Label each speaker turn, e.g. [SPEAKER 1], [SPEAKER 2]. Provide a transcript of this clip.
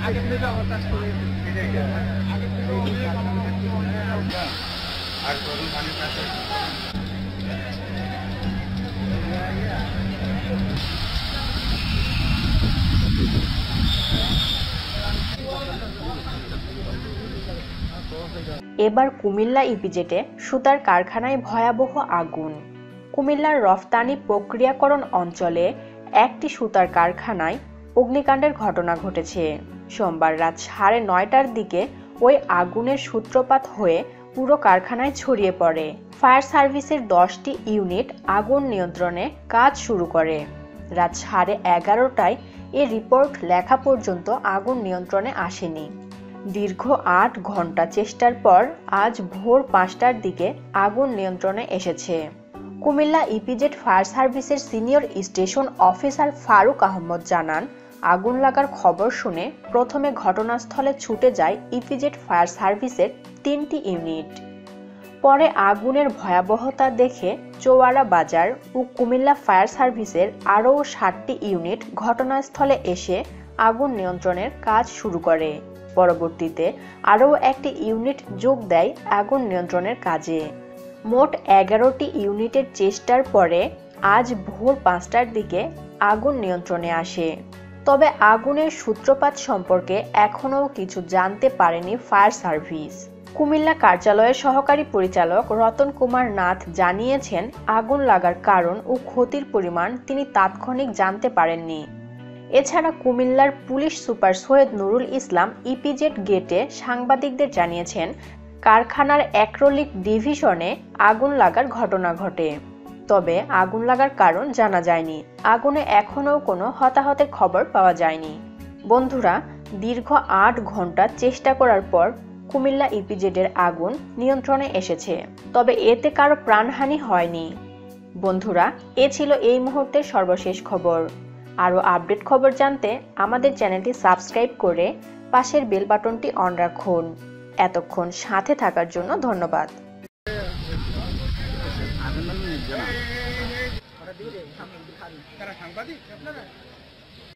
[SPEAKER 1] এবার কুমিল্লা ইপিজেডে সুতার কারখানায় ভয়াবহ আগুন। কুমিল্লার রফতানি প্রক্রিয়াকরণ অঞ্চলে একটি সুতার কারখানায় অগ্নিকাণ্ডের ঘটনা ঘটেছে। সোমবার রাত 9:30টার দিকে ওই আগুনের সূত্রপাত হয়ে পুরো কারখানায় ছড়িয়ে পড়ে। ফায়ার সার্ভিসের 10টি ইউনিট আগুন নিয়ন্ত্রণে কাজ শুরু করে। রাত 11:30টায় এ রিপোর্ট লেখা পর্যন্ত আগুন নিয়ন্ত্রণে আসেনি। দীর্ঘ 8 ঘন্টা চেষ্টার পর আজ ভোর 5টার দিকে আগুন নিয়ন্ত্রণে এসেছে। কুমিল্লা ইপিজেড ফায়ার সার্ভিসের senior station officer Faruk Ahmed জানান, আগুন লাগার খবর শুনে প্রথমে ঘটনাস্থলে ছুটে যায় ইপিজেড ফায়ার সার্ভিসের 3টি ইউনিট। পরে আগুনের ভয়াবহতা দেখে চৌয়ারা বাজার ও কুমিল্লা ফায়ার সার্ভিসের আরও 7টি ইউনিট ঘটনাস্থলে এসে আগুন নিয়ন্ত্রণের কাজ শুরু করে। পরবর্তীতে আরও একটি ইউনিট যোগ দেয় আগুন নিয়ন্ত্রণের কাজে। মোট 11টি ইউনিটের চেষ্টার পরে আজ ভোর 5টার দিকে আগুন নিয়ন্ত্রণে আসে। তবে আগুনের সূত্রপাত সম্পর্কে এখনও কিছু জানতে পারেনি ফায়ার সার্ভিস। কুমিল্লা কার্যালয়ের সহকারী পরিচালক রতন কুমার নাথ জানিয়েছেন, আগুন লাগার কারণ ও ক্ষতির পরিমাণ তিনি তাৎক্ষণিক জানতে পারেননি। এছাড়া কুমিল্লার police super Syed Nurul Islam EPZ গেটে সাংবাদিকদের জানিয়েছেন, কারখানার অ্যাক্রিলিক ডিভিশনে আগুন লাগার ঘটনা ঘটে। তবে আগুন লাগার কারণ জানা যায়নি। আগুনে এখনও কোনো হতাহতের খবর পাওয়া যায়নি। বন্ধুরা, দীর্ঘ 8 ঘন্টা চেষ্টা করার পর কুমিল্লা ইপিজেডের আগুন নিয়ন্ত্রণে এসেছে। তবে এতে কারো প্রাণহানি হয়নি। বন্ধুরা, এ ছিল এই মুহূর্তের সর্বশেষ খবর। আরও আপডেট খবর জানতে আমাদের চ্যানেলটি সাবস্ক্রাইব করে পাশের বেল বাটনটি অন রাখুন। এতক্ষণ সাথে থাকার জন্য ধন্যবাদ। সাংবাদিক আপনারা